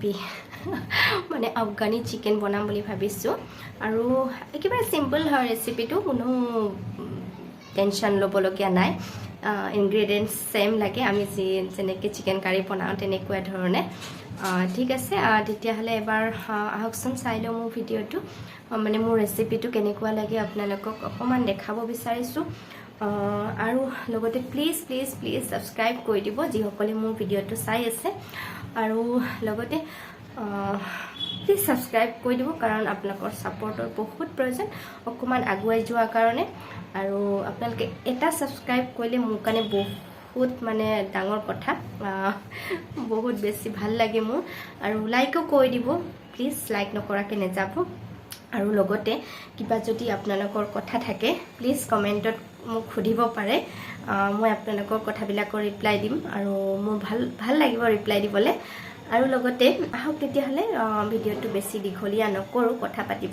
Recipe মানে Afghani chicken বনাম বুলি ভাবিছোঁ আৰু একেবাৰে সিম্পল হয় ৰেচিপিটো কোনো টেনশ্যন ল'বলগীয়া নাই ইনগ্ৰেডিয়েণ্টছ সেম লাগে আমি যেনেকৈ চিকেন কাৰী বনাওঁ তেনেকুৱা ধৰণে ঠিক আছে তেতিয়াহ'লে এবাৰ আহকচোন চাই লওঁ মোৰ ভিডিঅ'টো মানে মোৰ ৰেচিপিটো কেনেকুৱা লাগে আপোনালোকক অকণমান দেখাব বিচাৰিছোঁ আৰু লগতে প্লিজ প্লিজ প্লিজ ছাবস্ক্ৰাইব কৰি দিব যিসকলে মোৰ ভিডিঅ'টো চাই আছে আৰু লগতে প্লিজ ছাবস্ক্ৰাইব কৰি দিব কাৰণ আপোনালোকৰ ছাপোৰ্টৰ বহুত প্ৰয়োজন অকণমান আগুৱাই যোৱাৰ কাৰণে আৰু আপোনালোকে এটা ছাবস্ক্ৰাইব কৰিলে মোৰ কাৰণে বহুত মানে ডাঙৰ কথা বহুত বেছি ভাল লাগে মোৰ আৰু লাইকো কৰি দিব প্লিজ লাইক নকৰাকৈ নেযাব আৰু লগতে কিবা যদি আপোনালোকৰ কথা থাকে প্লিজ কমেণ্টত মোক সুধিব পাৰে মই আপোনালোকৰ কথাবিলাকৰ ৰিপ্লাই দিম আৰু মোৰ ভাল লাগিব ৰিপ্লাই দিবলৈ আৰু লগতে আহক তেতিয়াহ'লে ভিডিঅ'টো বেছি দীঘলীয়া নকৰোঁ কথা পাতি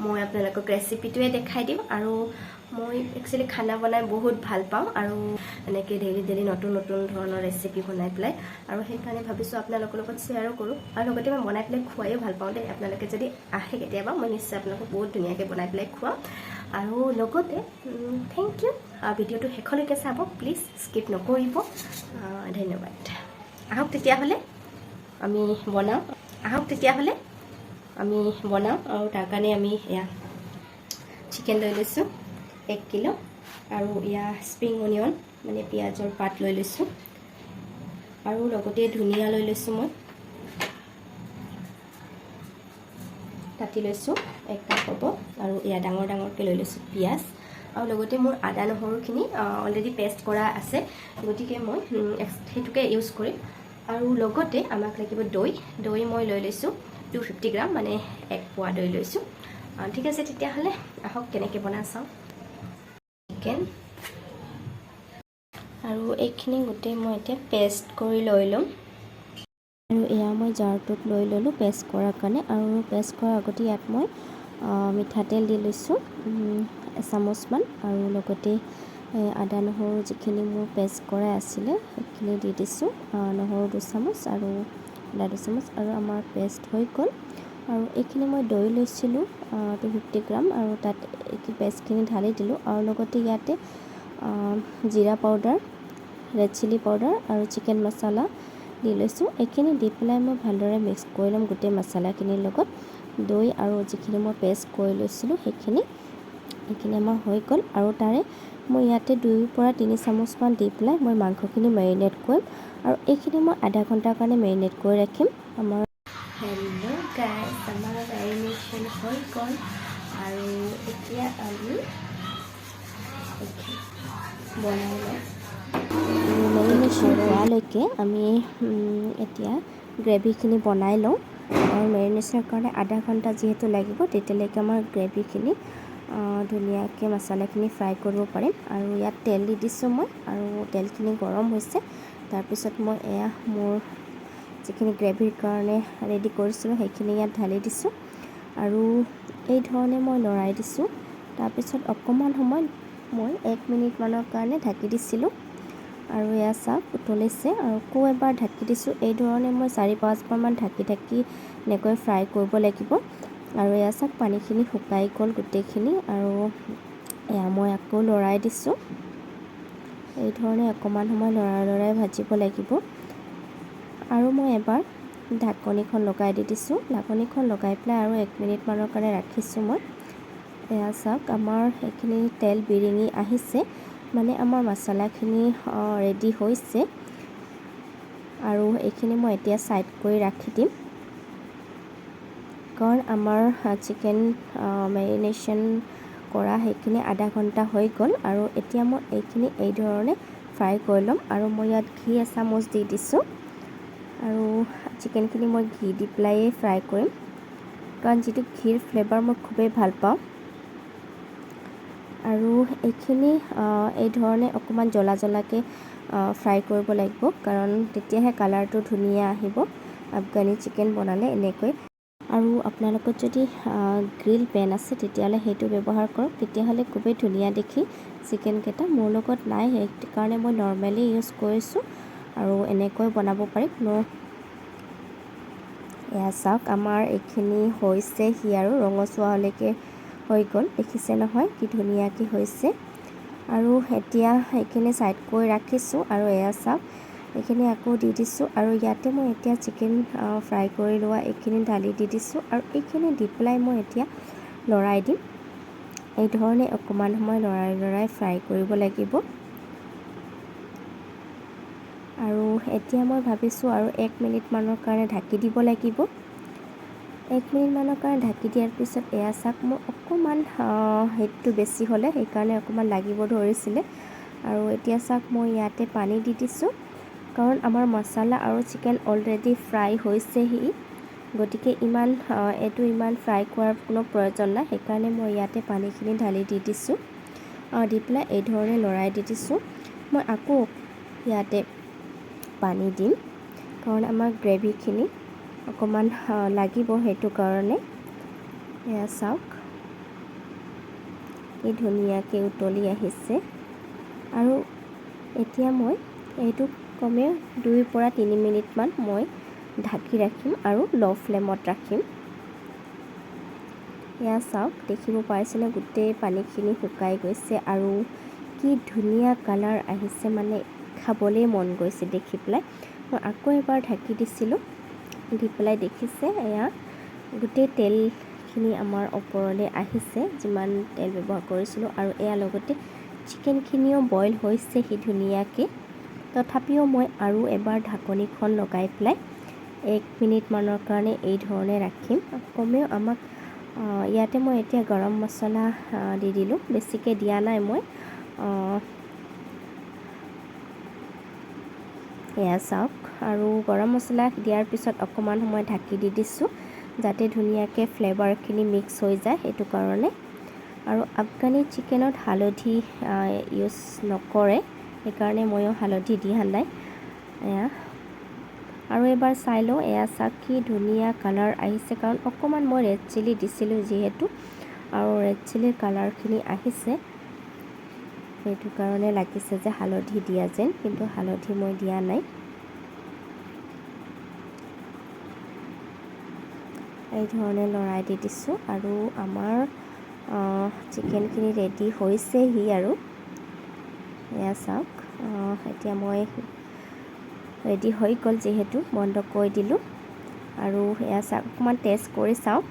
মই আপোনালোকক ৰেচিপিটোৱে দেখাই দিম আৰু মই একচুৱেলি খানা বনাই বহুত ভাল পাওঁ আৰু এনেকৈ ডেইলি নতুন ধৰণৰ ৰেচিপি বনাই পেলাই আৰু সেইকাৰণে ভাবিছোঁ আপোনালোকৰ লগত শ্বেয়াৰো কৰোঁ আৰু লগতে মই বনাই পেলাই খুৱাইও ভাল পাওঁ দেই আপোনালোকে যদি আহে কেতিয়াবা মই নিশ্চয় আপোনালোকক বহুত ধুনীয়াকৈ বনাই পেলাই খুৱাম আৰু লগতে থেংক ইউ ভিডিঅ'টো শেষলৈকে চাব প্লিজ স্কিপ নকৰিব ধন্যবাদ আহক তেতিয়াহ'লে আমি বনাওঁ আৰু তাৰ কাৰণে আমি এয়া চিকেন লৈ লৈছোঁ 1 কিলো আৰু এয়া স্প্ৰিং অনিয়ন মানে পিঁয়াজৰ পাত লৈ লৈছোঁ আৰু লগতে ধনিয়া লৈ লৈছোঁ মই কাটি লৈছোঁ 1 কাপ হ'ব আৰু এয়া ডাঙৰকৈ লৈ লৈছোঁ পিঁয়াজ আৰু লগতে মোৰ আদা নহৰুখিনি অলৰেডি পেষ্ট কৰা আছে গতিকে মই সেইটোকে ইউজ কৰিম আৰু লগতে আমাক লাগিব দৈ মই লৈ লৈছোঁ 250 গ্ৰাম মানে 1 পোৱা দৈ লৈছোঁ ঠিক আছে তেতিয়াহ'লে আহক কেনেকৈ বনাই চাওঁ চিকেন আৰু এইখিনি গোটেই মই এতিয়া পেষ্ট কৰি লৈ ল'ম আৰু এয়া মই জাৰটোত লৈ ল'লোঁ পেষ্ট কৰাৰ কাৰণে আৰু পেষ্ট কৰাৰ আগতে ইয়াত মই মিঠাতেল দি লৈছোঁ এচামুচমান আৰু লগতে আদা নহৰু যিখিনি মোৰ পেষ্ট কৰা আছিলে সেইখিনি দি দিছোঁ নহৰু 2 চামুচ আৰু আদা 2 চামুচ আৰু আমাৰ পেষ্ট হৈ গ'ল আৰু এইখিনি মই দৈ লৈছিলোঁ 250 গ্ৰাম আৰু তাত এই পেষ্টখিনি ঢালি দিলোঁ আৰু লগতে ইয়াতে জিৰা পাউডাৰ ৰেড চিলি পাউডাৰ আৰু চিকেন মছলা দি লৈছোঁ এইখিনি দি পেলাই মই ভালদৰে মিক্স কৰি ল'ম গোটেই মছলাখিনিৰ লগত দৈ আৰু যিখিনি মই পেষ্ট কৰি লৈছিলোঁ সেইখিনি আমাৰ হৈ গ'ল আৰু তাৰে মই ইয়াতে 2 পৰা 3 চামুচমান দি পেলাই মই মাংসখিনি মেৰিনেট কৰিম আৰু এইখিনি মই আধা ঘণ্টাৰ কাৰণে মেৰিনেট কৰি ৰাখিম আমাৰ হেল্ল' গাইছ আমাৰ মেৰিনেশ্যন হৈ গ'ল আৰু এতিয়া আমি বনাই লওঁ মেৰিনেশ্যন হোৱালৈকে আমি এতিয়া গ্ৰেভিখিনি বনাই লওঁ আৰু মেৰিনেশ্যনৰ কাৰণে আধা ঘণ্টা যিহেতু লাগিব তেতিয়ালৈকে আমাৰ গ্ৰেভিখিনি ধুনীয়াকৈ মছলাখিনি ফ্ৰাই কৰিব পাৰিম আৰু ইয়াত তেল দি দিছোঁ মই আৰু তেলখিনি গৰম হৈছে তাৰপিছত মই এয়া মোৰ যিখিনি গ্ৰেভিৰ কাৰণে ৰেডি কৰিছিলোঁ সেইখিনি ইয়াত ঢালি দিছোঁ আৰু এই ধৰণে মই লৰাই দিছোঁ তাৰপিছত অকণমান সময় মই 1 মিনিটমানৰ কাৰণে ঢাকি দিছিলোঁ আৰু এয়া চাওক উতলিছে আৰু আকৌ এবাৰ ঢাকি দিছোঁ এই ধৰণে মই 4-5 বাৰমান ঢাকি এনেকৈ ফ্ৰাই কৰিব লাগিব আৰু এয়া চাওক পানীখিনি শুকাই গ'ল গোটেইখিনি আৰু এয়া মই আকৌ লৰাই দিছোঁ এই ধৰণে অকণমান সময় লৰাই ভাজিব লাগিব আৰু মই এবাৰ ঢাকনিখন লগাই দিছোঁ ঢাকনিখন লগাই পেলাই আৰু 1 মিনিটমানৰ কাৰণে ৰাখিছোঁ মই এয়া চাওক আমাৰ এইখিনি তেল বিৰিঙি আহিছে মানে আমাৰ মছলাখিনি ৰেডি হৈছে আৰু এইখিনি মই এতিয়া সাইড কৰি ৰাখি দিম কাৰণ আমাৰ চিকেন মেৰিনেশ্যন কৰা সেইখিনি আধা ঘণ্টা হৈ গ'ল আৰু এতিয়া মই এইখিনি এই ধৰণে ফ্ৰাই কৰি ল'ম আৰু মই ইয়াত ঘি এচামুচ দি দিছোঁ আৰু চিকেনখিনি মই ঘি দি পেলাই ফ্ৰাই কৰিম কাৰণ যিটো ঘিৰ ফ্লেভাৰ মই খুবেই ভাল পাওঁ আৰু এইখিনি এই ধৰণে অকণমান জ্বলাকৈ ফ্ৰাই কৰিব লাগিব কাৰণ তেতিয়াহে কালাৰটো ধুনীয়া আহিব আফগানি চিকেন বনালে এনেকৈ আৰু আপোনালোকৰ যদি গ্ৰিল পেন আছে তেতিয়াহ'লে সেইটো ব্যৱহাৰ কৰক তেতিয়াহ'লে খুবেই ধুনীয়া দেখি চিকেনকেইটা মোৰ লগত নাই সেইকাৰণে মই নৰ্মেলি ইউজ কৰিছোঁ আৰু এনেকৈ বনাব পাৰি এয়া চাওক আমাৰ এইখিনি হৈছেহি আৰু ৰঙচুৱা হ'লেকৈ হৈ গ'ল, দেখিছে নহয় কি ধুনীয়াকৈ হৈছে। আৰু এতিয়া এইখিনি ছাইড কৰি ৰাখিছোঁ আৰু এয়া চাওক এইখিনি আকৌ দি দিছোঁ আৰু ইয়াতে মই এতিয়া চিকেন ফ্ৰাই কৰি লোৱা এইখিনি ঢালি দি দিছোঁ আৰু এইখিনি দি পেলাই মই এতিয়া লৰাই দিম। এই ধৰণে অকণমান সময় লৰাই ফ্ৰাই কৰিব লাগিব। আৰু এতিয়া মই ভাবিছোঁ আৰু 1 মিনিটমানৰ কাৰণে ঢাকি দিব লাগিব। 1 মিনিটমানৰ কাৰণে ঢাকি দিয়াৰ পিছত এয়া চাওক মোৰ অকণমান হিটটো বেছি হ'লে সেইকাৰণে অকণমান লাগিব ধৰিছিলে। আৰু এতিয়া চাওক মই ইয়াতে পানী দি দিছোঁ, কাৰণ আমাৰ মছলা আৰু চিকেন অলৰেডি ফ্ৰাই হৈছেহি, গতিকে এইটো ইমান ফ্ৰাই কৰাৰ কোনো প্ৰয়োজন নাই। সেইকাৰণে মই ইয়াতে পানীখিনি ঢালি দি দিছোঁ। দি পেলাই এই ধৰণে লৰাই দি দিছোঁ। মই আকৌ ইয়াতে পানী দিম, কাৰণ আমাৰ গ্ৰেভিখিনি অকণমান লাগিব, সেইটো কাৰণে। এয়া চাওক কি ধুনীয়াকৈ উতলি আহিছে। আৰু এতিয়া মই এইটো কমেও 2 পৰা 3 মিনিটমান মই ঢাকি ৰাখিম আৰু ল' ফ্লেমত ৰাখিম। এয়া চাওক দেখিব পাইছেনে, গোটেই পানীখিনি শুকাই গৈছে আৰু কি ধুনীয়া কালাৰ আহিছে, মানে খাবলৈ মন গৈছে দেখি পেলাই। মই আকৌ এবাৰ ঢাকি দিছিলোঁ, দি পেলাই দেখিছে এয়া গোটেই তেলখিনি আমাৰ ওপৰলৈ আহিছে, যিমান তেল ব্যৱহাৰ কৰিছিলোঁ। আৰু এয়া লগতে চিকেনখিনিও বইল হৈছেহি ধুনীয়াকৈ। তথাপিও মই আৰু এবাৰ ঢাকনিখন লগাই পেলাই 1 মিনিটমানৰ কাৰণে এই ধৰণে ৰাখিম। কমেও আমাক ইয়াতে মই এতিয়া গৰম মছলা দি দিলোঁ, বেছিকৈ দিয়া নাই মই। এয়া চাওক আৰু গৰম মছলা দিয়াৰ পিছত অকণমান সময় ঢাকি দি দিছোঁ, যাতে ধুনীয়াকৈ ফ্লেভাৰখিনি মিক্স হৈ যায়, সেইটো কাৰণে। আৰু আফগানী চিকেনত হালধি ইউজ নকৰে, সেইকাৰণে ময়ো হালধি দিয়া নাই। এয়া আৰু এবাৰ চাই লওঁ। এয়া চাওক কি ধুনীয়া কালাৰ আহিছে, কাৰণ অকণমান মই ৰেড চিলি দিছিলোঁ যিহেতু, আৰু ৰেড চিলিৰ কালাৰখিনি আহিছে, সেইটো কাৰণে লাগিছে যে হালধি দিয়া যেন, কিন্তু হালধি মই দিয়া নাই। এই ধৰণে লৰাই দি দিছোঁ আৰু আমাৰ চিকেনখিনি ৰেডি হৈছেহি। আৰু এয়া চাওক এতিয়া মই ৰেডি হৈ গ'ল যিহেতু, বন্ধ কৰি দিলোঁ। আৰু এয়া চাওক অকণমান টেষ্ট কৰি চাওঁ,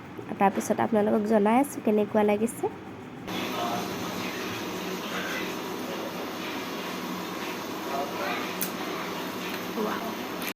তাৰপিছত আপোনালোকক জনাই আছোঁ কেনেকুৱা লাগিছে।